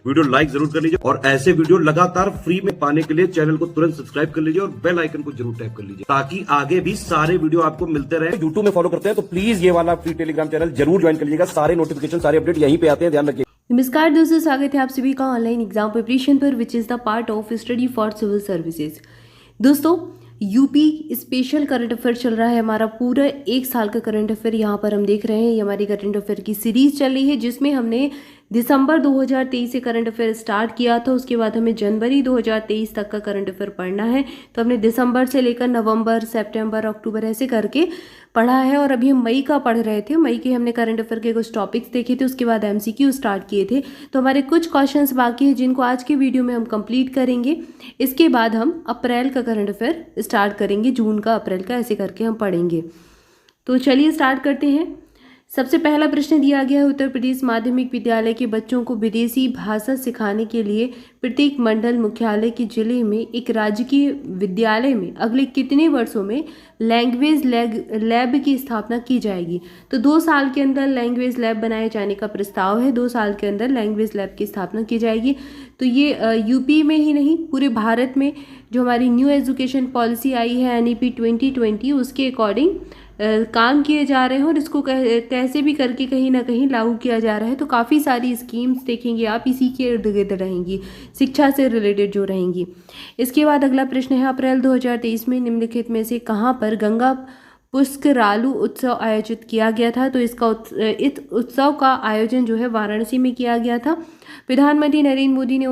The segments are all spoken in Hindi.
वीडियो लाइक जरूर कर लीजिए और ऐसे वीडियो लगातार फ्री में पाने के लिए चैनल को तुरंत सब्सक्राइब कर लीजिए और बेल आइकन को जरूर टैप कर लीजिए ताकि आगे भी सारे वीडियो आपको मिलते रहे। यूट्यूब में फॉलो करते हैं तो प्लीज ये वाला फ्री टेलीग्राम चैनल जरूर ज्वाइन कर लीजिएगा। सारे नोटिफिकेशन सारे अपडेट यहीं पे आते हैं, ध्यान रखिए। नमस्कार दोस्तों, स्वागत है आप सभी का ऑनलाइन एग्जाम प्रिपरेशन पर which is the part of study for civil services. दोस्तों, यूपी स्पेशल करंट अफेयर चल रहा है। हमारा पूरा एक साल का करंट अफेयर यहाँ पर हम देख रहे हैं। ये हमारी करंट अफेयर की सीरीज चल रही है जिसमें हमने दिसंबर 2023 से करंट अफेयर स्टार्ट किया था। उसके बाद हमें जनवरी 2023 तक का करंट अफेयर पढ़ना है। तो हमने दिसंबर से लेकर नवंबर, सितंबर, अक्टूबर ऐसे करके पढ़ा है और अभी हम मई का पढ़ रहे थे। मई के हमने करंट अफेयर के कुछ टॉपिक्स देखे थे, उसके बाद एमसीक्यू स्टार्ट किए थे। तो हमारे कुछ क्वेश्चंस बाकी हैं जिनको आज के वीडियो में हम कंप्लीट करेंगे। इसके बाद हम अप्रैल का करंट अफेयर स्टार्ट करेंगे, जून का, अप्रैल का, ऐसे करके हम पढ़ेंगे। तो चलिए स्टार्ट करते हैं। सबसे पहला प्रश्न दिया गया है, उत्तर प्रदेश माध्यमिक विद्यालय के बच्चों को विदेशी भाषा सिखाने के लिए प्रत्येक मंडल मुख्यालय के जिले में एक राजकीय विद्यालय में अगले कितने वर्षों में लैंग्वेज लैब की स्थापना की जाएगी। तो 2 साल के अंदर लैंग्वेज लैब बनाए जाने का प्रस्ताव है। 2 साल के अंदर लैंग्वेज लैब की स्थापना की जाएगी। तो ये यूपी में ही नहीं, पूरे भारत में जो हमारी न्यू एजुकेशन पॉलिसी आई है NEP 2020 उसके अकॉर्डिंग काम किए जा रहे हैं और इसको कैसे भी करके कहीं ना कहीं लागू किया जा रहा है। तो काफ़ी सारी स्कीम्स देखेंगे आप, इसी के इर्द गिर्द रहेंगी, शिक्षा से रिलेटेड जो रहेंगी। इसके बाद अगला प्रश्न है, अप्रैल 2023 में निम्नलिखित में से कहाँ पर गंगा पुष्करालु उत्सव आयोजित किया गया था। तो इस उत्सव का आयोजन जो है वाराणसी में किया गया था। प्रधानमंत्री नरेंद्र मोदी ने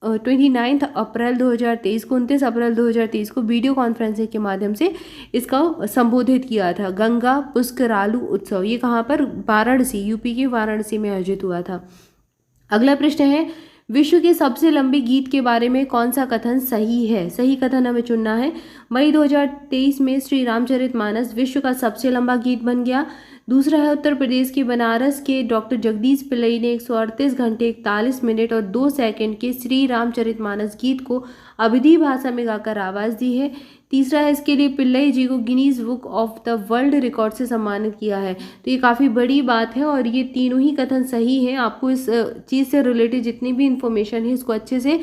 29 अप्रैल 2023 को 29 अप्रैल 2023 को वीडियो कॉन्फ्रेंसिंग के माध्यम से इसका संबोधित किया था। गंगा पुष्करालु उत्सव ये कहाँ पर, वाराणसी, यूपी के वाराणसी में आयोजित हुआ था। अगला प्रश्न है, विश्व के सबसे लंबे गीत के बारे में कौन सा कथन सही है। सही कथन हमें चुनना है। मई 2023 में श्री रामचरितमानस विश्व का सबसे लंबा गीत बन गया। दूसरा है, उत्तर प्रदेश के बनारस के डॉक्टर जगदीश पिल्लई ने 138 घंटे 41 मिनट और 2 सेकंड के श्री रामचरितमानस गीत को अवधी भाषा में गाकर आवाज़ दी है। तीसरा है, इसके लिए पिल्लई जी को Guinness book of the world record से सम्मानित किया है। तो ये काफ़ी बड़ी बात है और ये तीनों ही कथन सही हैं। आपको इस चीज़ से रिलेटेड जितनी भी इंफॉर्मेशन है इसको अच्छे से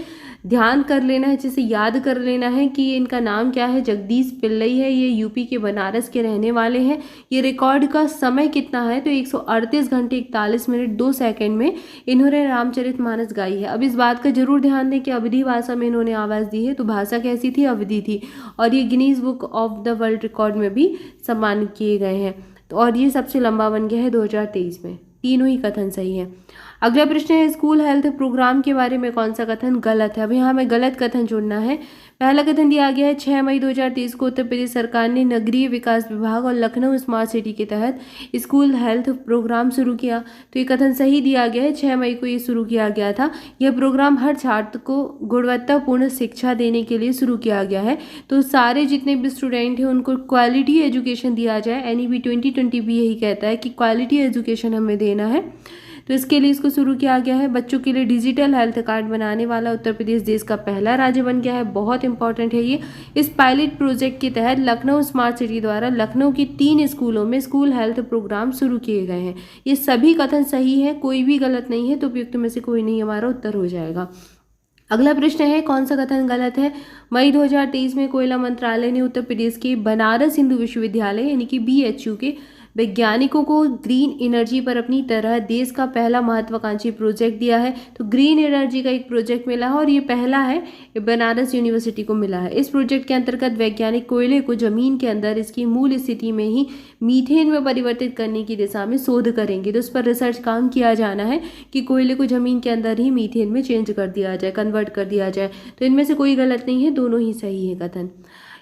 ध्यान कर लेना है, अच्छे से याद कर लेना है कि इनका नाम क्या है। जगदीश पिल्लई है, ये यूपी के बनारस के रहने वाले हैं। ये रिकॉर्ड का समय कितना है, तो 138 घंटे 41 मिनट 2 सेकंड में इन्होंने रामचरितमानस गाई है। अब इस बात का जरूर ध्यान दें कि अवधी भाषा में इन्होंने आवाज़ दी है। तो भाषा कैसी थी, अवधी थी। और ये Guinness book of the world record में भी सम्मानित किए गए हैं। तो और ये सबसे लंबा बन गया है 2023 में। तीनों ही कथन सही है। अगला प्रश्न है, स्कूल हेल्थ प्रोग्राम के बारे में कौन सा कथन गलत है। अब यहाँ हमें गलत कथन चुनना है। पहला कथन दिया गया है, 6 मई 2023 को उत्तर प्रदेश सरकार ने नगरीय विकास विभाग और लखनऊ स्मार्ट सिटी के तहत स्कूल हेल्थ प्रोग्राम शुरू किया। तो ये कथन सही दिया गया है। 6 मई को ये शुरू किया गया था। यह प्रोग्राम हर छात्र को गुणवत्तापूर्ण शिक्षा देने के लिए शुरू किया गया है। तो सारे जितने भी स्टूडेंट हैं उनको क्वालिटी एजुकेशन दिया जाए। NEP 2020 भी यही कहता है कि क्वालिटी एजुकेशन हमें देना है। तो इसके लिए इसको शुरू किया गया है। बच्चों के लिए डिजिटल हेल्थ कार्ड बनाने वाला उत्तर प्रदेश देश का पहला राज्य बन गया है। बहुत इंपॉर्टेंट है ये। इस पायलट प्रोजेक्ट के तहत लखनऊ स्मार्ट सिटी द्वारा लखनऊ की 3 स्कूलों में स्कूल हेल्थ प्रोग्राम शुरू किए गए हैं। ये सभी कथन सही है, कोई भी गलत नहीं है। तो उपयुक्त में से कोई नहीं हमारा उत्तर हो जाएगा। अगला प्रश्न है, कौन सा कथन गलत है। मई 2023 में कोयला मंत्रालय ने उत्तर प्रदेश के बनारस हिंदू विश्वविद्यालय यानी कि BHU के वैज्ञानिकों को ग्रीन एनर्जी पर अपनी तरह देश का पहला महत्वाकांक्षी प्रोजेक्ट दिया है। तो ग्रीन एनर्जी का एक प्रोजेक्ट मिला है और ये पहला है, ये बनारस यूनिवर्सिटी को मिला है। इस प्रोजेक्ट के अंतर्गत वैज्ञानिक कोयले को जमीन के अंदर इसकी मूल स्थिति में ही मीथेन में परिवर्तित करने की दिशा में शोध करेंगे। तो उस पर रिसर्च काम किया जाना है कि कोयले को जमीन के अंदर ही मीथेन में चेंज कर दिया जाए, कन्वर्ट कर दिया जाए। तो इनमें से कोई गलत नहीं है, दोनों ही सही है कथन।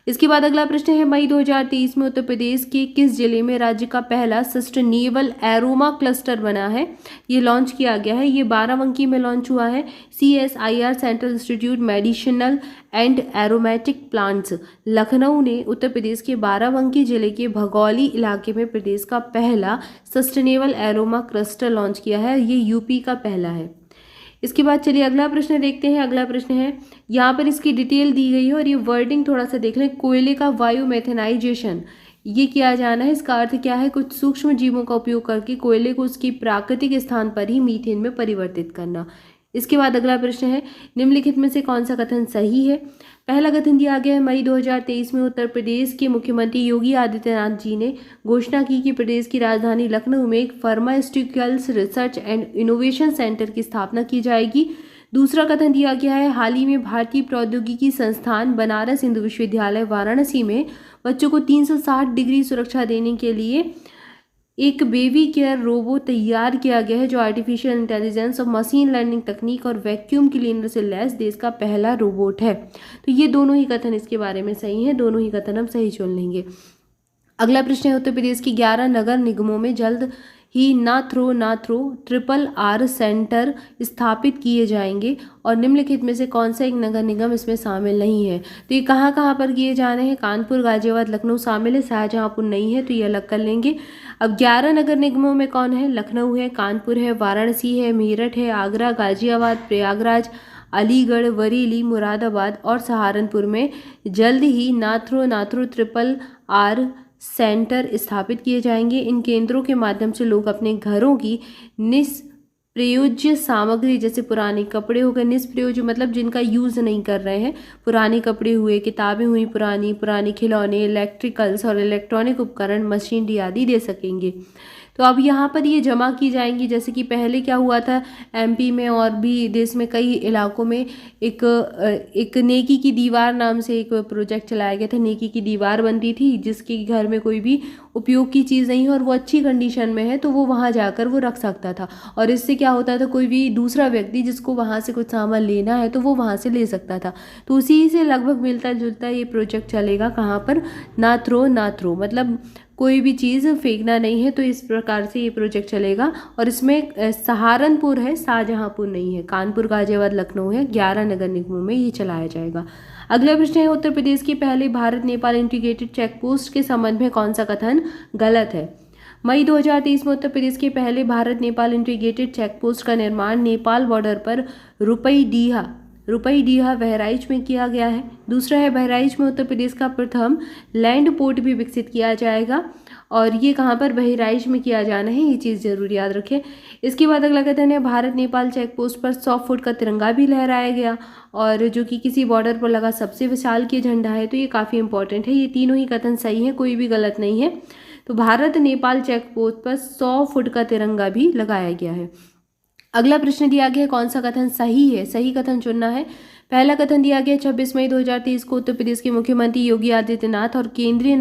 इसके बाद अगला प्रश्न है, मई 2023 में उत्तर प्रदेश के किस जिले में राज्य का पहला सस्टेनेबल एरोमा क्लस्टर बना है। ये लॉन्च किया गया है। ये बाराबंकी में लॉन्च हुआ है। CSIR central institute medicinal and aromatic plants Lucknow ने उत्तर प्रदेश के बाराबंकी जिले के भगौली इलाके में प्रदेश का पहला सस्टेनेबल एरोमा क्लस्टर लॉन्च किया है। ये यूपी का पहला है। इसके बाद चलिए अगला प्रश्न देखते हैं। अगला प्रश्न है, यहाँ पर इसकी डिटेल दी गई है और ये वर्डिंग थोड़ा सा देख लें। कोयले का वायु मेथेनाइजेशन ये किया जाना है। इसका अर्थ क्या है, कुछ सूक्ष्म जीवों का उपयोग करके कोयले को उसकी प्राकृतिक स्थान पर ही मीथेन में परिवर्तित करना। इसके बाद अगला प्रश्न है, निम्नलिखित में से कौन सा कथन सही है। पहला कथन दिया गया है, मई 2023 में उत्तर प्रदेश के मुख्यमंत्री योगी आदित्यनाथ जी ने घोषणा की कि प्रदेश की राजधानी लखनऊ में एक pharmaceuticals research and innovation centre की स्थापना की जाएगी। दूसरा कथन दिया गया है, हाल ही में भारतीय प्रौद्योगिकी संस्थान बनारस हिंदू विश्वविद्यालय वाराणसी में बच्चों को 360 डिग्री सुरक्षा देने के लिए एक बेबी केयर रोबो तैयार किया गया है, जो आर्टिफिशियल इंटेलिजेंस और मशीन लर्निंग तकनीक और वैक्यूम क्लीनर से लैस देश का पहला रोबोट है। तो ये दोनों ही कथन इसके बारे में सही हैं, दोनों ही कथन हम सही चुन लेंगे। अगला प्रश्न है, उत्तर प्रदेश के 11 नगर निगमों में जल्द ही ना थ्रो ट्रिपल आर सेंटर स्थापित किए जाएंगे और निम्नलिखित में से कौन सा एक नगर निगम इसमें शामिल नहीं है। तो ये कहाँ कहाँ पर किए जाने हैं, कानपुर, गाजियाबाद, लखनऊ शामिल है, शाहजहांपुर नहीं है, तो ये अलग कर लेंगे। अब 11 नगर निगमों में कौन है, लखनऊ है, कानपुर है, वाराणसी है, मेरठ है, आगरा, गाजियाबाद, प्रयागराज, अलीगढ़, बरेली, मुरादाबाद और सहारनपुर में जल्द ही ना थ्रो ट्रिपल आर सेंटर स्थापित किए जाएंगे। इन केंद्रों के माध्यम से लोग अपने घरों की निष्प्रयोज्य सामग्री, जैसे पुराने कपड़े हो गए, निष्प्रयोज्य मतलब जिनका यूज़ नहीं कर रहे हैं, पुराने कपड़े हुए, किताबें हुई पुराने खिलौने, इलेक्ट्रिकल्स और इलेक्ट्रॉनिक उपकरण, मशीनरी आदि दे सकेंगे। तो अब यहाँ पर ये जमा की जाएंगी, जैसे कि पहले क्या हुआ था, एमपी में और भी देश में कई इलाकों में एक नेकी की दीवार नाम से एक प्रोजेक्ट चलाया गया था। नेकी की दीवार बनती थी, जिसके घर में कोई भी उपयोग की चीज़ नहीं है और वो अच्छी कंडीशन में है, तो वो वहाँ जाकर वो रख सकता था। और इससे क्या होता था, कोई भी दूसरा व्यक्ति जिसको वहाँ से कुछ सामान लेना है तो वो वहाँ से ले सकता था। तो उसी से लगभग मिलता जुलता ये प्रोजेक्ट चलेगा। कहाँ पर, ना थ्रो मतलब कोई भी चीज़ फेंकना नहीं है, तो इस प्रकार से ये प्रोजेक्ट चलेगा। और इसमें सहारनपुर है, शाहजहांपुर नहीं है। कानपुर, गाजियाबाद, लखनऊ है, 11 नगर निगमों में ये चलाया जाएगा। अगला प्रश्न है, उत्तर प्रदेश के पहले Bharat Nepal integrated check post के संबंध में कौन सा कथन गलत है। मई 2023 में उत्तर प्रदेश के पहले Bharat Nepal integrated check post का निर्माण नेपाल बॉर्डर पर रुपईडीहा बहराइच में किया गया है। दूसरा है, बहराइच में उत्तर प्रदेश का प्रथम लैंड पोर्ट भी विकसित किया जाएगा और ये कहाँ पर, बहराइच में किया जाना है, ये चीज़ जरूर याद रखें। इसके बाद अगला कथन है, भारत नेपाल चेक पोस्ट पर 100 फुट का तिरंगा भी लहराया गया और जो कि किसी बॉर्डर पर लगा सबसे विशाल की झंडा है। तो ये काफ़ी इंपॉर्टेंट है, ये तीनों ही कथन सही है, कोई भी गलत नहीं है। तो भारत नेपाल चेक पोस्ट पर 100 फुट का तिरंगा भी लगाया गया है। अगला प्रश्न दिया गया है, कौन सा कथन सही है, सही कथन चुनना है। पहला कथन दिया गया 26 मई 2023 को उत्तर प्रदेश के मुख्यमंत्री योगी आदित्यनाथ और केंद्रीय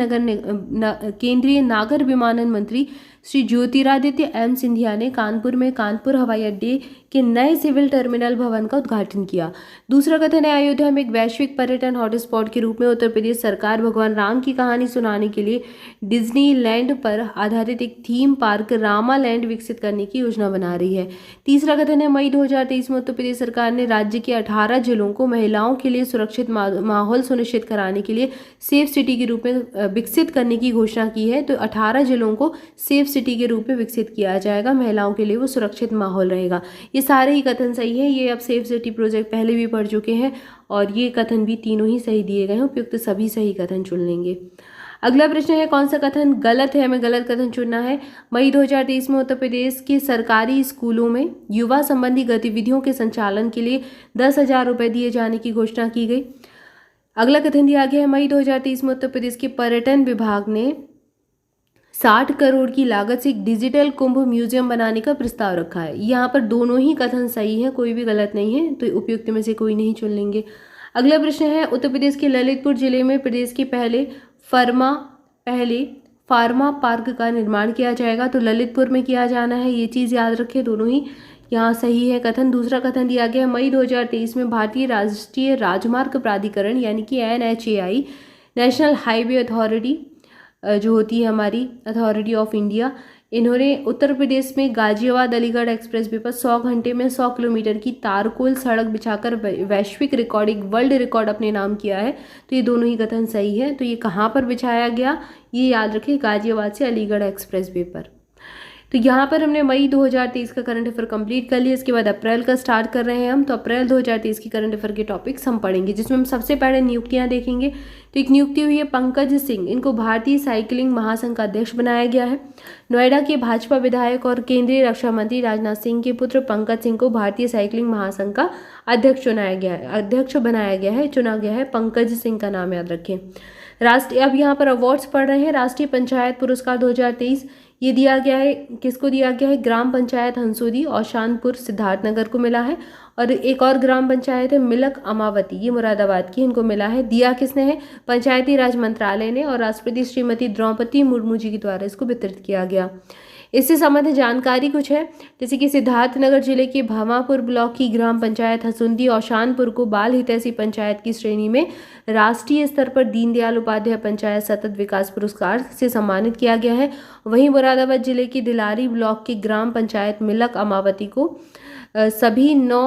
नागर विमानन मंत्री श्री ज्योतिरादित्य एम सिंधिया ने कानपुर में कानपुर हवाई अड्डे के नए सिविल टर्मिनल भवन का उद्घाटन किया। दूसरा कथन है, अयोध्या में एक वैश्विक पर्यटन हॉटस्पॉट के रूप में उत्तर प्रदेश सरकार भगवान राम की कहानी सुनाने के लिए डिज्नीलैंड पर आधारित एक थीम पार्क रामा लैंड विकसित करने की योजना बना रही है। तीसरा कथन है, मई 2023 में उत्तर प्रदेश सरकार ने राज्य के 18 जिलों को महिलाओं के लिए सुरक्षित माहौल सुनिश्चित कराने के लिए सेफ सिटी के रूप में विकसित करने की घोषणा की है। तो 18 जिलों को सेफ सिटी के रूप में विकसित किया जाएगा, महिलाओं के लिए वो सुरक्षित माहौल रहेगा। ये सारे ही कथन सही है। ये अब सेफ सिटी प्रोजेक्ट पहले भी पढ़ चुके हैं और ये कथन भी तीनों ही सही दिए गए हैं, उपयुक्त सभी सही कथन चुन लेंगे। अगला प्रश्न है, कौन सा कथन गलत है, हमें गलत कथन चुनना है। मई 2023 में उत्तर प्रदेश के सरकारी स्कूलों में युवा संबंधी गतिविधियों के संचालन के लिए 10,000 रुपये दिए जाने की घोषणा की गई। अगला कथन दिया गया है, मई 2023 में उत्तर प्रदेश के पर्यटन विभाग ने 60 करोड़ की लागत से एक डिजिटल कुंभ म्यूजियम बनाने का प्रस्ताव रखा है। यहाँ पर दोनों ही कथन सही है, कोई भी गलत नहीं है, तो उपयुक्त में से कोई नहीं चुन लेंगे। अगला प्रश्न है, उत्तर प्रदेश के ललितपुर जिले में प्रदेश के पहले फार्मा पार्क का निर्माण किया जाएगा। तो ललितपुर में किया जाना है, ये चीज़ याद रखें, दोनों ही यहाँ सही है कथन। दूसरा कथन दिया गया है, मई 2023 में भारतीय राष्ट्रीय राजमार्ग प्राधिकरण यानी कि NHAI, नेशनल हाईवे अथॉरिटी जो होती है हमारी अथॉरिटी ऑफ इंडिया, इन्होंने उत्तर प्रदेश में गाजियाबाद अलीगढ़ एक्सप्रेसवे पर 100 घंटे में 100 किलोमीटर की तारकोल सड़क बिछाकर वैश्विक रिकॉर्डिंग वर्ल्ड रिकॉर्ड अपने नाम किया है। तो ये दोनों ही कथन सही है। तो ये कहाँ पर बिछाया गया, ये याद रखें, गाजियाबाद से अलीगढ़ एक्सप्रेसवे पर। तो यहाँ पर हमने मई 2023 का करंट अफेयर कंप्लीट कर लिया। इसके बाद अप्रैल का स्टार्ट कर रहे हैं हम। तो अप्रैल 2023 की करंट अफेयर के टॉपिक्स हम पढ़ेंगे, जिसमें हम सबसे पहले नियुक्तियां देखेंगे। तो एक नियुक्ति हुई है पंकज सिंह, इनको भारतीय साइकिलिंग महासंघ का अध्यक्ष बनाया गया है। नोएडा के भाजपा विधायक और केंद्रीय रक्षा मंत्री राजनाथ सिंह के पुत्र पंकज सिंह को भारतीय साइकिलिंग महासंघ का अध्यक्ष बनाया गया है। पंकज सिंह का नाम याद रखें। अब यहाँ पर अवार्ड्स पढ़ रहे हैं। राष्ट्रीय पंचायत पुरस्कार 2023 ये दिया गया है, किसको दिया गया है? ग्राम पंचायत हंसोदी औशानपुर सिद्धार्थनगर को मिला है। और एक और ग्राम पंचायत है मिलक अमावती, ये मुरादाबाद की, इनको मिला है। दिया किसने है? पंचायती राज मंत्रालय ने, और राष्ट्रपति श्रीमती द्रौपदी मुर्मू जी के द्वारा इसको वितरित किया गया। इससे संबंधित जानकारी कुछ है, जैसे कि सिद्धार्थनगर जिले के भामापुर ब्लॉक की ग्राम पंचायत हसुंदी औशानपुर को बाल हितैषी पंचायत की श्रेणी में राष्ट्रीय स्तर पर दीनदयाल उपाध्याय पंचायत सतत विकास पुरस्कार से सम्मानित किया गया है। वहीं मुरादाबाद जिले की दिलारी ब्लॉक की ग्राम पंचायत मिलक अमावती को सभी 9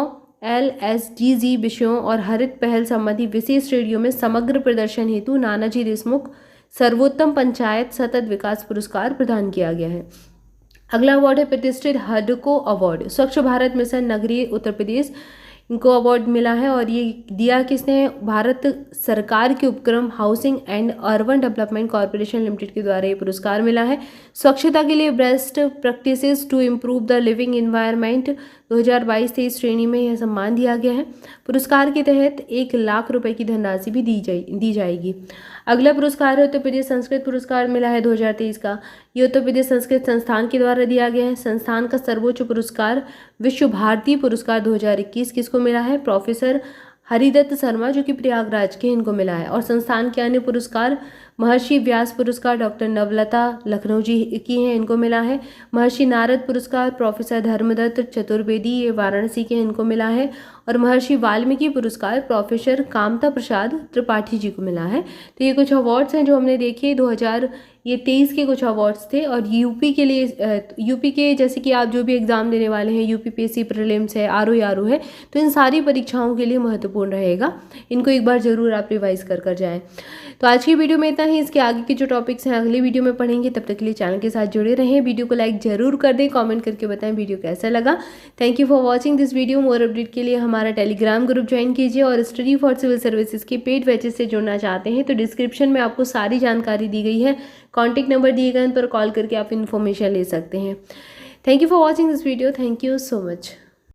LSDG विषयों और हरित पहल संबंधी विशेष श्रेणियों में समग्र प्रदर्शन हेतु नानाजी देशमुख सर्वोत्तम पंचायत सतत विकास पुरस्कार प्रदान किया गया है। अगला अवार्ड है प्रतिष्ठित हडको अवार्ड, स्वच्छ भारत मिशन नगरीय उत्तर प्रदेश, इनको अवार्ड मिला है। और ये दिया किसने है? भारत सरकार के उपक्रम housing and urban development corporation limited के द्वारा ये पुरस्कार मिला है। स्वच्छता के लिए best practices to improve the living environment 2022-23 श्रेणी में यह सम्मान दिया गया है। पुरस्कार के तहत 1 लाख रुपए की धनराशि भी दी जाएगी। अगला पुरस्कार है उत्तर प्रदेश संस्कृत पुरस्कार मिला है 2023 का। ये उत्तर प्रदेश संस्कृत संस्थान के द्वारा दिया गया है। संस्थान का सर्वोच्च पुरस्कार विश्व भारती पुरस्कार 2021 किसको मिला है? प्रोफेसर हरिदत्त शर्मा, जो कि प्रयागराज के, इनको मिला है। और संस्थान के अन्य पुरस्कार महर्षि व्यास पुरस्कार डॉक्टर नवलता लखनऊ जी की हैं, इनको मिला है। महर्षि नारद पुरस्कार प्रोफेसर धर्मदत्त चतुर्वेदी, ये वाराणसी के, इनको मिला है। और महर्षि वाल्मीकि पुरस्कार प्रोफेसर कामता प्रसाद त्रिपाठी जी को मिला है। तो ये कुछ अवार्ड्स हैं जो हमने देखे 2023 के कुछ अवार्ड्स थे। और यूपी के लिए, यूपी के जैसे कि आप जो भी एग्जाम देने वाले हैं, यूपीपीएससी प्रीलिम्स है, आरओ है, तो इन सारी परीक्षाओं के लिए महत्वपूर्ण रहेगा। इनको एक बार जरूर आप रिवाइज कर जाएं। तो आज की वीडियो में इतना ही। इसके आगे के जो टॉपिक्स हैं अगली वीडियो में पढ़ेंगे। तब तक के लिए चैनल के साथ जुड़े रहें। वीडियो को लाइक जरूर कर दें, कमेंट करके बताएं वीडियो कैसा लगा। Thank you for watching this video. More update के लिए हमारा टेलीग्राम ग्रुप ज्वाइन कीजिए। और स्टडी फॉर सिविल सर्विसेज के पेड बैचेस से जुड़ना चाहते हैं तो डिस्क्रिप्शन में आपको सारी जानकारी दी गई है। कॉन्टैक्ट नंबर दिए गए, उन पर कॉल करके आप इन्फॉर्मेशन ले सकते हैं। Thank you for watching this video. Thank you so much.